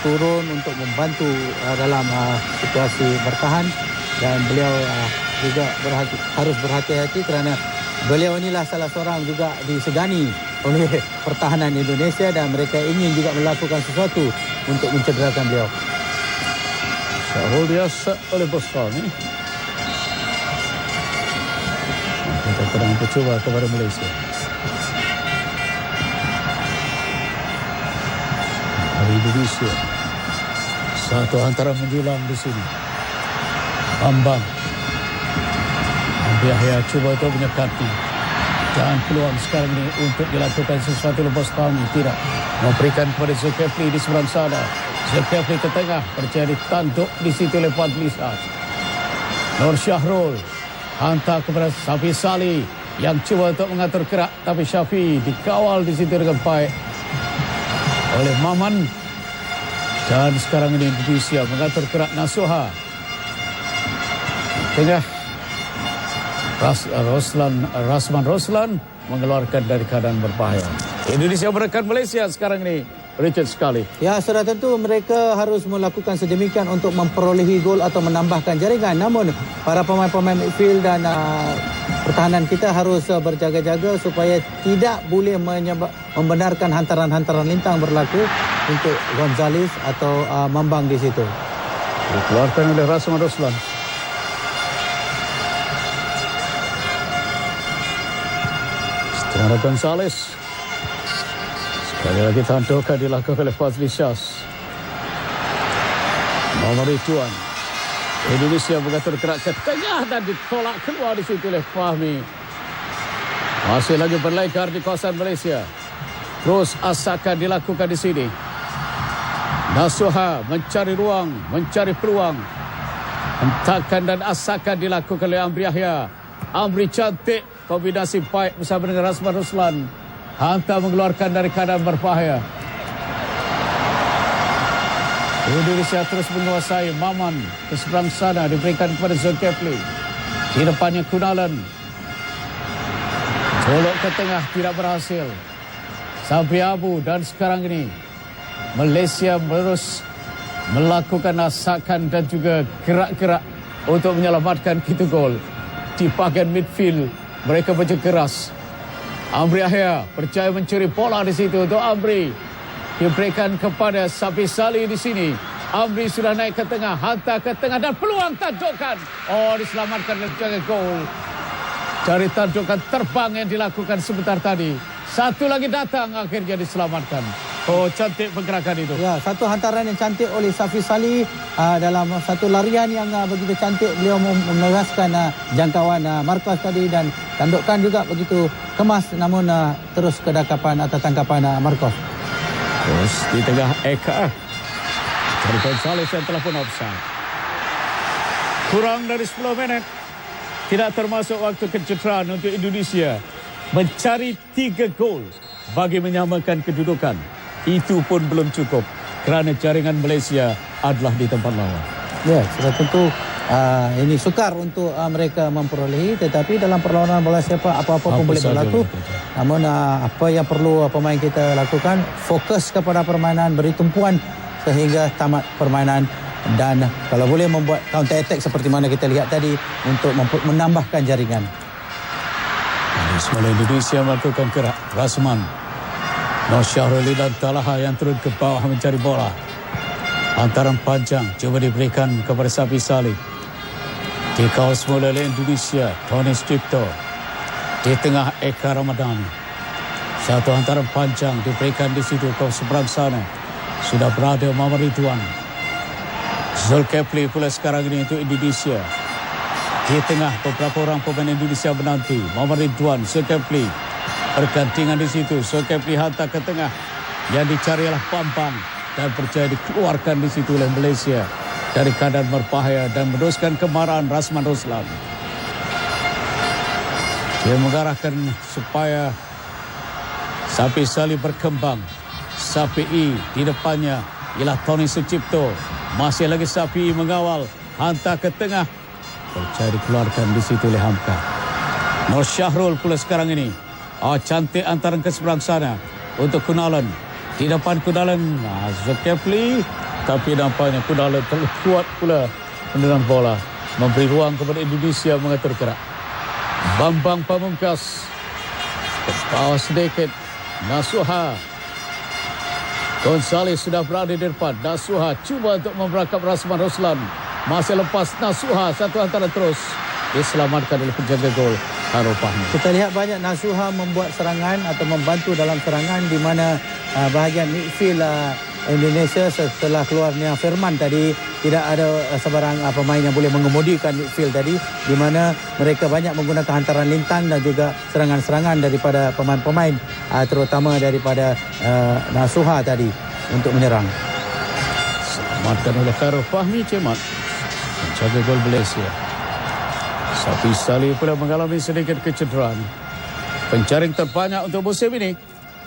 turun untuk membantu dalam situasi bertahan, dan beliau juga harus berhati-hati kerana beliau inilah salah seorang juga disegani oleh pertahanan Indonesia dan mereka ingin juga melakukan sesuatu untuk mencederakan beliau. Syahrul biasa oleh Bostami. Kita terang mencuba kepada Malaysia. Dari Indonesia. Satu antara menjulang di sini. Bambang. Yahya cuba untuk menyekati. Dan peluang sekarang ini untuk dilakukan sesuatu oleh Bostami. Tidak. Memberikan kepada Zulkifli di seberang sana. Zulkifli ke tengah. Percaya ditanduk di situ oleh Fadlisa. Nur Syahrul. Hantar kepada Syafi Salih yang cuba untuk mengatur gerak, tapi Syafi dikawal di situ dengan baik oleh Maman. Dan sekarang ini Indonesia mengatur gerak Nasuha. Tengah Rasman Roslan mengeluarkan dari keadaan berbahaya. Indonesia menekan Malaysia sekarang ini. Richard sekali. Ya, sudah tentu mereka harus melakukan sedemikian untuk memperolehi gol atau menambahkan jaringan. Namun para pemain-pemain midfield dan pertahanan kita harus berjaga-jaga supaya tidak boleh membenarkan hantaran-hantaran lintang berlaku untuk Gonzales atau Mambang di situ. Dikeluarkan oleh Rasman Roslan. Setengah Gonzales. Sekali lagi tandukan dilakukan oleh Fazli Syaz. Muhammad Ridwan. Indonesia mengatur gerak ke tengah dan ditolak keluar di situ oleh Fahmi. Masih lagi berlekar di kawasan Malaysia. Terus asakan dilakukan di sini. Nasuha mencari ruang, mencari peluang. Hentakan dan asakan dilakukan oleh Amri Yahya. Amri cantik, kombinasi baik bersama dengan Rasman Roslan. Hantar mengeluarkan dari keadaan berbahaya. Indonesia terus menguasai. Maman ke seberang sana diberikan kepada Zulkifli. Di depannya Kunalan. Colok ke tengah tidak berhasil. Sabri Abu dan sekarang ini Malaysia terus melakukan asakan dan juga gerak-gerak untuk menyelamatkan kita gol. Di bahagian midfield mereka berkeras. Amri Yahya percaya mencuri bola di situ untuk Amri. Diberikan kepada Syafi Salih di sini. Amri sudah naik ke tengah, hantar ke tengah dan peluang tandukan. Oh, diselamatkan dan jaga gol. Dari tandukan terbang yang dilakukan sebentar tadi. Satu lagi datang, akhirnya diselamatkan. Oh, cantik pergerakan itu. Ya, satu hantaran yang cantik oleh Syafi Salih dalam satu larian yang begitu cantik. Beliau meneraskan jangkauan Marcos tadi dan tandukan juga begitu kemas, namun terus kedakapan atau tangkapan Marcos. Terus di tengah Eka. Dari Gonzales yang telah pun offside. Kurang dari 10 minit. Tidak termasuk waktu kecederaan untuk Indonesia mencari 3 gol bagi menyamakan kedudukan. Itu pun belum cukup kerana jaringan Malaysia adalah di tempat lawan. Ya, sudah tentu ini sukar untuk mereka memperolehi, tetapi dalam perlawanan bola sepak apa-apa pun boleh berlaku. Namun apa yang perlu pemain kita lakukan, fokus kepada permainan, beri tumpuan sehingga tamat permainan dan kalau boleh membuat counter attack seperti mana kita lihat tadi untuk menambahkan jaringan. Semula Indonesia melakukan gerak. Rasman Nur Syahrul dan Talaha yang turun ke bawah mencari bola. Hantaran panjang cuba diberikan kepada Syafi Salih. Dikawal semula oleh Indonesia, Tony Stripto. Di tengah Eka Ramadhani. Satu hantaran panjang diberikan di situ ke seberang sana. Sudah berada Muhammad Ridwan. Zulkifli pula sekarang ini untuk Indonesia. Di tengah beberapa orang pemain Indonesia menanti. Muhammad Ridwan, Zulkifli. Pergantian di situ. Zulkifli hantar ke tengah. Yang dicari adalah Bambang. Dan percaya dikeluarkan di situ oleh Malaysia. Dari keadaan berbahaya dan meneruskan kemarahan Rasman Roslan. Dia mengarahkan supaya Syafi Salih berkembang. Syafi'i di depannya ialah Tony Sucipto. Masih lagi Syafi'i mengawal. Hantar ke tengah. Percaya dikeluarkan di situ oleh Hamka. Nur Syahrul pula sekarang ini. Cantik antaran ke seberang sana. Untuk Kunalan. Di depan Kunalan. Zulkifli. Tapi nampaknya Kunala terlalu kuat pula menendang bola. Memberi ruang kepada Indonesia mengatur gerak. Bambang Pamungkas. Ke bawah sedikit. Nasuha. Gonzales sudah berada di depan. Nasuha cuba untuk memberakap Rasman Roslan. Masih lepas Nasuha. Satu antara terus. Diselamatkan oleh penjaga gol Khairul Fahmi. Kita lihat banyak Nasuha membuat serangan atau membantu dalam serangan di mana bahagian midfield Indonesia setelah keluarnya Firman tadi tidak ada sebarang pemain yang boleh mengemudikan midfield tadi, di mana mereka banyak menggunakan hantaran lintang dan juga serangan-serangan daripada pemain-pemain terutama daripada Nasuha tadi untuk menyerang. Selamatkan oleh Khairul Fahmi Cemat. Menjaga gol Malaysia. Safi Salih pula mengalami sedikit kecederaan. Penjaring terbanyak untuk musim ini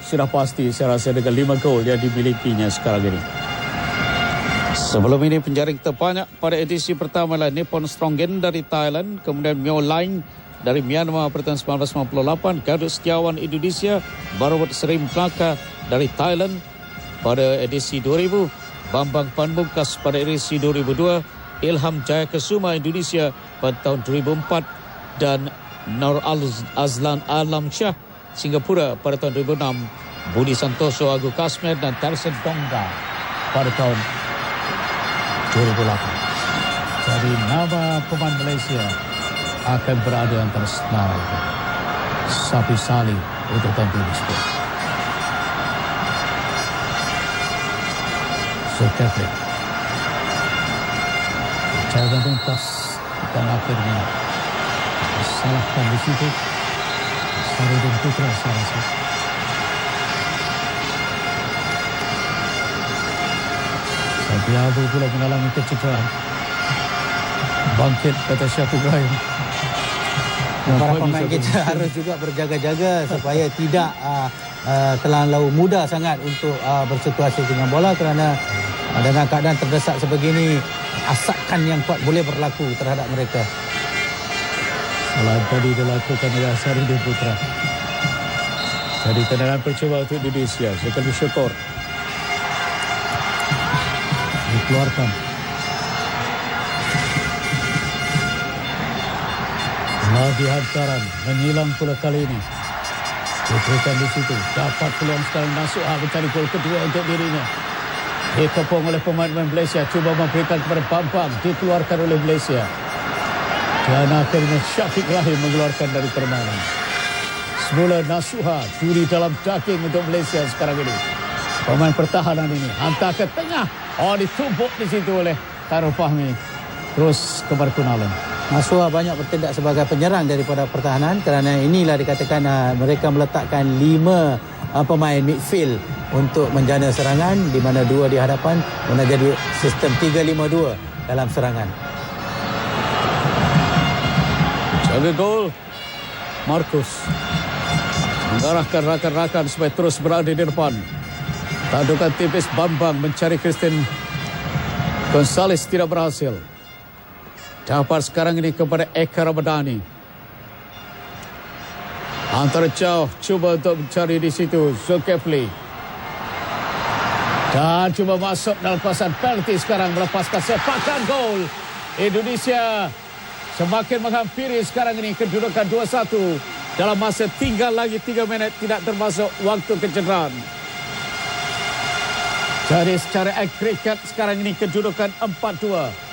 sudah pasti saya rasa dengan 5 gol yang dimilikinya sekarang ini. Sebelum ini penjaring terbanyak pada edisi pertama adalah Nippon Strongen dari Thailand, kemudian Myo Line dari Myanmar pada tahun 1998, Gadot Setiawan Indonesia, Barawat Sri Melaka dari Thailand pada edisi 2000, Bambang Pamungkas pada edisi 2002, Ilham Jayakesuma Indonesia pada tahun 2004 dan Nur Azlan Alam Shah Singapura pada tahun 2006, Budi Santoso Agu Kasmer dan Tarsen Dongga pada tahun 2008. Jadi nama pemain Malaysia akan berada antara senar Safi Salih untuk tampil di sport. Zulkifli jaga tuntas dan akhirnya disalahkan di situ. Sarudin Putra saya rasa. Safi Abu pula mengalami kecederaan. Bangkit kata Syafiq Ibrahim. Para pemain kita harus juga berjaga-jaga supaya tidak terlalu mudah sangat untuk bersituasi dengan bola, kerana dengan keadaan terdesak sebegini asakan yang kuat boleh berlaku terhadap mereka. Salah tadi dilakukan oleh Sarudin Putra. Jadi tendangan percuma untuk Indonesia. Sekali syukur dikeluarkan. Lagi hantaran menyilang pula kali ini. Diberikan di situ. Dapat peluang sekarang Nasuha mencari gol kedua untuk dirinya. Dikepung oleh pemain Malaysia. Cuba memberikan kepada Bambang. Dikeluarkan oleh Malaysia. Dan akhirnya Syafiq Ibrahim mengeluarkan dari permainan. Semula Nasuha juri dalam daging untuk Malaysia sekarang ini. Pemain pertahanan ini hantar ke tengah. Oh, ditumpuk di situ oleh Khairul Fahmi. Terus ke Barkunalan. Nasuha banyak bertindak sebagai penyerang daripada pertahanan, kerana inilah dikatakan mereka meletakkan 5 pemain midfield untuk menjana serangan, di mana 2 di hadapan, mana jadi sistem 3-5-2 dalam serangan. Jaga gol Markus mengarahkan rakan-rakan supaya terus berada di depan. Tandukan tipis Bambang mencari Christian Gonzales tidak berhasil. Dapat sekarang ini kepada Eka Ramadhani. Antara jauh cuba untuk mencari di situ Zulkifli. Dan cuba masuk dalam kawasan penalti sekarang, melepaskan sepakan gol. Indonesia semakin menghampiri sekarang ini kedudukan 2-1 dalam masa tinggal lagi 3 minit, tidak termasuk waktu kecederaan. Jadi secara agregat sekarang ini kedudukan 4-2.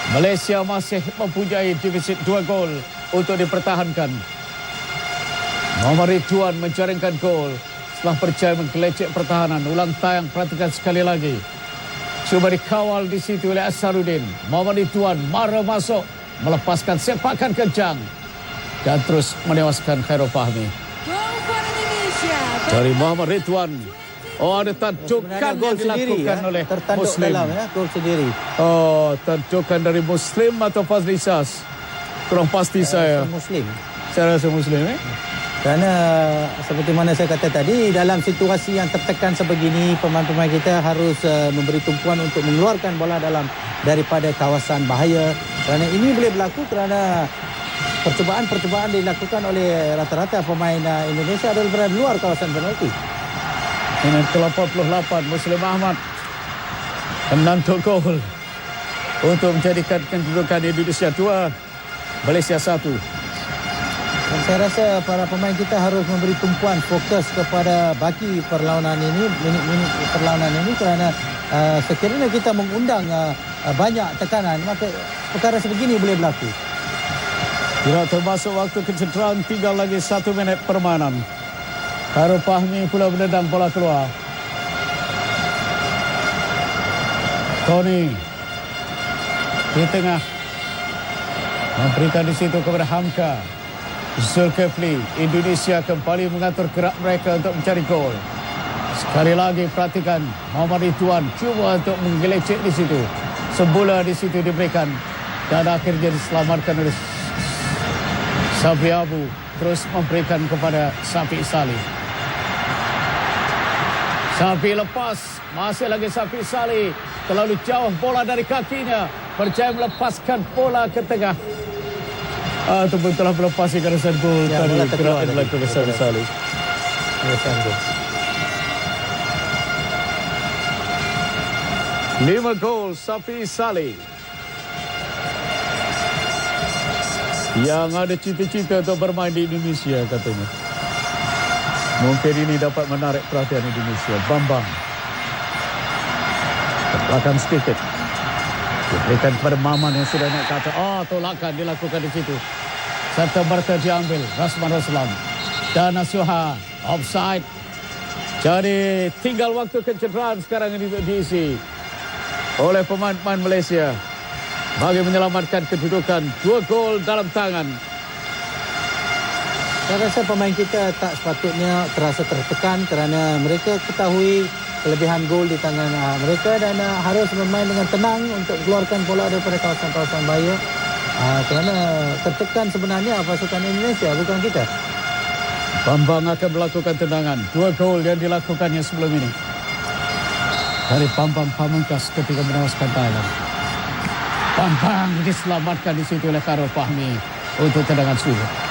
Malaysia masih mempunyai defisit 2 gol untuk dipertahankan. Muhammad Ridwan menjaringkan gol setelah berjaya menggelecek pertahanan. Ulang tayang, perhatikan sekali lagi. Cuba dikawal di situ oleh Asharuddin. Muhammad Ridwan marah masuk, melepaskan sepakan kencang dan terus menewaskan Khairul Fahmi. Dari Muhammad Ridwan. Oh, ada tandukan yang dilakukan oleh Muslim. Dalam, gol sendiri. Oh, tandukan dari Muslim atau Fazli Sas? Kurang pasti saya. Muslim. Saya rasa Muslim, Kerana seperti mana saya kata tadi, dalam situasi yang tertekan sebegini, pemain-pemain kita harus memberi tumpuan untuk mengeluarkan bola daripada kawasan bahaya. Kerana ini boleh berlaku kerana percubaan-percubaan dilakukan oleh rata-rata pemain Indonesia adalah berada luar kawasan penalti. Dengan ke-88 Muslim Ahmad menantuk gol untuk menjadikan kedudukan Indonesia 2, Malaysia 1. Dan saya rasa para pemain kita harus memberi tumpuan fokus kepada baki perlawanan ini, minit-minit perlawanan ini, kerana sekiranya kita mengundang banyak tekanan, maka perkara sebegini boleh berlaku. Tidak termasuk waktu kecederaan, tinggal lagi 1 minit permainan. Khairul Fahmi pula menendang bola keluar. Tony di tengah memberikan di situ kepada Hamka. Zulkifli, Indonesia kembali mengatur gerak mereka untuk mencari gol. Sekali lagi perhatikan Muhammad Ridwan cuba untuk menggelecek di situ. Sembola di situ diberikan dan akhirnya diselamatkan oleh Sabri Abu, terus memberikan kepada Safi Salih. Safi lepas, masih lagi Safi Salih, terlalu jauh bola dari kakinya, berjaya melepaskan bola ke tengah. Ataupun telah melepasi garisan gol Ya, tadi, bola terkeluar gerakan lagi. oleh Safi Salih. Garisan gol. 5 gol Safi Salih. Yang ada cita-cita untuk bermain di Indonesia katanya. Mungkin ini dapat menarik perhatian Indonesia. Bambang ke belakang sedikit, diberikan kepada Maman yang sudah naik ke atas. Tolakan dilakukan di situ. Serta merta diambil Rasman Roslan dan Nasuha offside. Jadi tinggal waktu kecederaan sekarang ini diisi oleh pemain-pemain Malaysia bagi menyelamatkan kedudukan 2 gol dalam tangan. Saya rasa pemain kita tak sepatutnya terasa tertekan kerana mereka ketahui kelebihan gol di tangan mereka dan harus bermain dengan tenang untuk keluarkan bola daripada kawasan-kawasan bahaya. Kerana tertekan sebenarnya pasukan Indonesia, bukan kita. Bambang akan melakukan tendangan. 2 gol yang dilakukannya sebelum ini dari Bambang Pamungkas ketika menewaskan Thailand. Bambang diselamatkan di situ oleh Khairul Fahmi untuk tendangan sudah.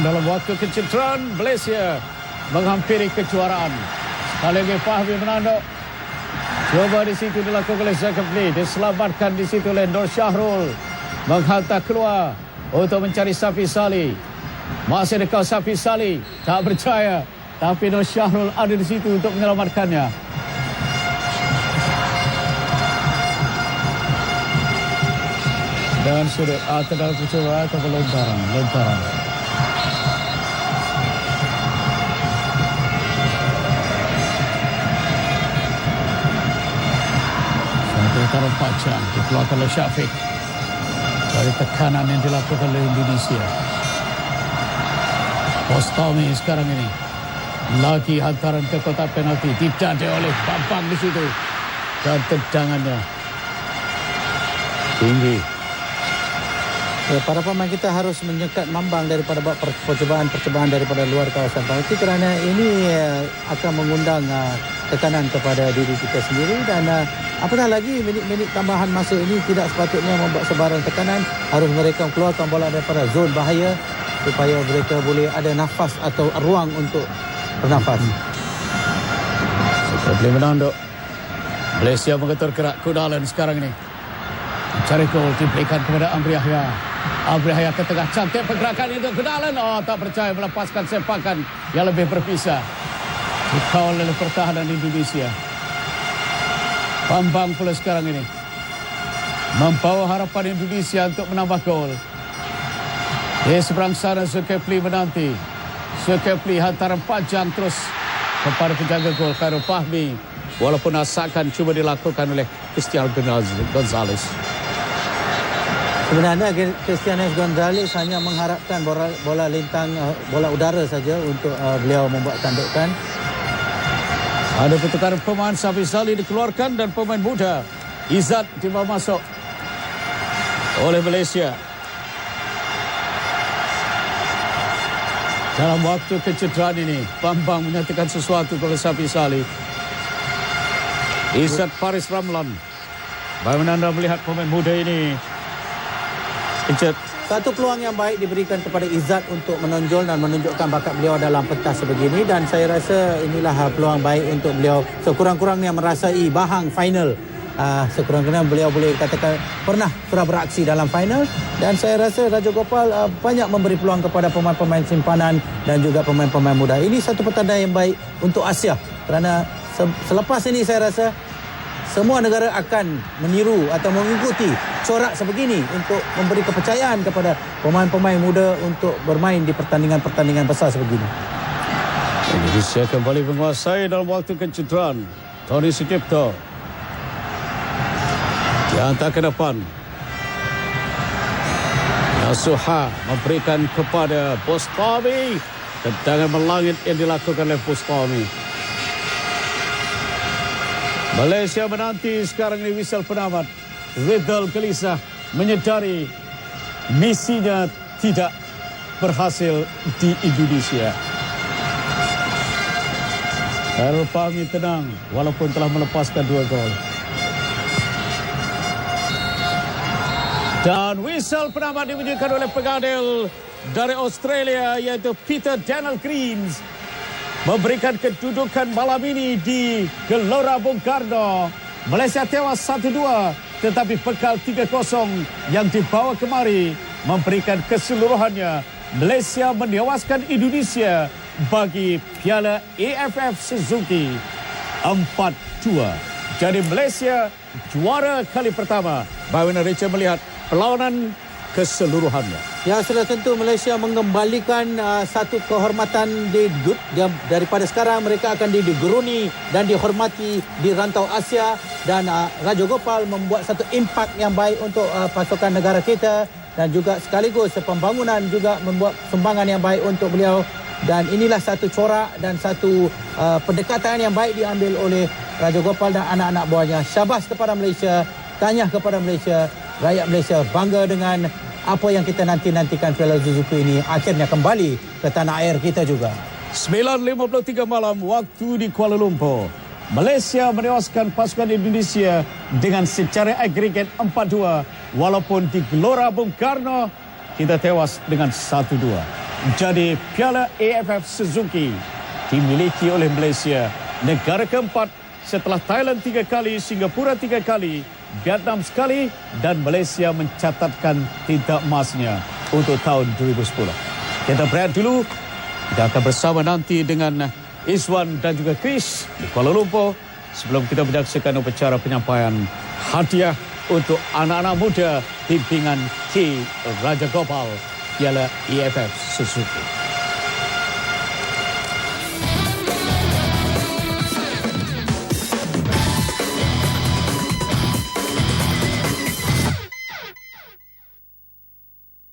Dalam waktu kecederaan, Malaysia menghampiri kejuaraan. Sekali lagi Fahmi menanduk. Cuba di situ dilakukan oleh Zulkifli. Diselamatkan di situ oleh Nur Syahrul. Menghantar keluar untuk mencari Safi Salih. Masih dekat Safi Salih. Tak berjaya. Tapi Nur Syahrul ada di situ untuk menyelamatkannya. Dan sudah terdapat percobaan atau lontaran. Taruh pacang dikeluarkan oleh Syafiq dari tekanan yang dilakukan oleh Indonesia. Bostami sekarang ini lagi hantaran ke kotak penalti, didadai oleh Bambang di situ dan tendangannya tinggi. Para pemain kita harus menyekat Mambang daripada percobaan daripada luar kawasan penalti kerana ini akan mengundang tekanan kepada diri kita sendiri dan apatah lagi minit-minit tambahan masa ini tidak sepatutnya membuat sebarang tekanan. Harus mereka keluarkan bola daripada zon bahaya supaya mereka boleh ada nafas atau ruang untuk bernafas. Seperti menanduk. Malaysia mengetar gerak Kudalan sekarang ini. Cari gol diberikan kepada Amri Yahya. Amri Yahya ke tengah, cantik pergerakan itu Kudalan. Tak percaya melepaskan sepakan yang lebih berpisah. Dikawal oleh pertahanan Indonesia. Bambang pula sekarang ini membawa harapan Indonesia untuk menambah gol. Di seberang sana Zulkifli menanti. Zulkifli hantaran panjang terus kepada penjaga gol Khairul Fahmi. Walaupun asakan cuba dilakukan oleh Cristiano Gonzalez. Sebenarnya Cristiano Gonzalez hanya mengharapkan bola lintang, bola udara saja untuk beliau membuat tandukan. Ada pertukaran pemain, Safi Salih dikeluarkan dan pemain muda Izzat dibawa masuk oleh Malaysia. Dalam waktu kecederaan ini, Bambang menyatakan sesuatu kepada Safi Salih. Izzat Faris Ramlan. Bagaimana anda melihat pemain muda ini? Satu peluang yang baik diberikan kepada Izzat untuk menonjol dan menunjukkan bakat beliau dalam pentas sebegini, dan saya rasa inilah peluang baik untuk beliau sekurang-kurangnya merasai bahang final. Sekurang-kurangnya beliau boleh katakan sudah beraksi dalam final, dan saya rasa Raja Gopal banyak memberi peluang kepada pemain-pemain simpanan dan juga pemain-pemain muda. Ini satu petanda yang baik untuk Asia, kerana selepas ini saya rasa semua negara akan meniru atau mengikuti corak sebegini untuk memberi kepercayaan kepada pemain-pemain muda untuk bermain di pertandingan-pertandingan besar sebegini. Indonesia kembali menguasai dalam waktu kecederaan. Tony Sutipto dihantar ke depan. Yasuha memberikan kepada Bustami. Tendangan melangit yang dilakukan oleh Bustami. Malaysia menanti sekarang ini whistle penamat. Rizal gelisah menyedari misinya tidak berhasil di Indonesia. Khairul Fahmi tenang walaupun telah melepaskan 2 gol. Dan whistle penamat dibunyikan oleh pengadil dari Australia iaitu Peter Daniel Greens, memberikan kedudukan malam ini di Gelora Bung Karno. Malaysia tewas 1-2, tetapi bekal 3-0 yang dibawa kemari memberikan keseluruhannya. Malaysia menewaskan Indonesia bagi Piala AFF Suzuki 4-2. Jadi Malaysia juara kali pertama. Bagaimana Richard melihat perlawanan keseluruhannya? Ya, sudah tentu Malaysia mengembalikan satu kehormatan daripada sekarang mereka akan digeruni dan dihormati di rantau Asia, dan Raja Gopal membuat satu impak yang baik untuk pasukan negara kita, dan juga sekaligus pembangunan juga membuat sumbangan yang baik untuk beliau, dan inilah satu corak dan satu pendekatan yang baik diambil oleh Raja Gopal dan anak-anak buahnya. Syabas kepada Malaysia, tahniah kepada Malaysia. Rakyat Malaysia bangga dengan apa yang kita nantikan Piala Suzuki ini akhirnya kembali ke tanah air kita juga. 9.53 malam waktu di Kuala Lumpur. Malaysia menewaskan pasukan Indonesia dengan secara agregat 4-2. Walaupun di Gelora Bung Karno kita tewas dengan 1-2. Jadi Piala AFF Suzuki dimiliki oleh Malaysia, negara keempat setelah Thailand 3 kali, Singapura 3 kali, Vietnam sekali, dan Malaysia mencatatkan tinta emasnya untuk tahun 2010. Kita berehat dulu. Kita akan bersama nanti dengan Izwan dan juga Chris di Kuala Lumpur sebelum kita menyaksikan upacara penyampaian hadiah untuk anak-anak muda bimbingan K. Raja Gopal Piala AFF Suzuki.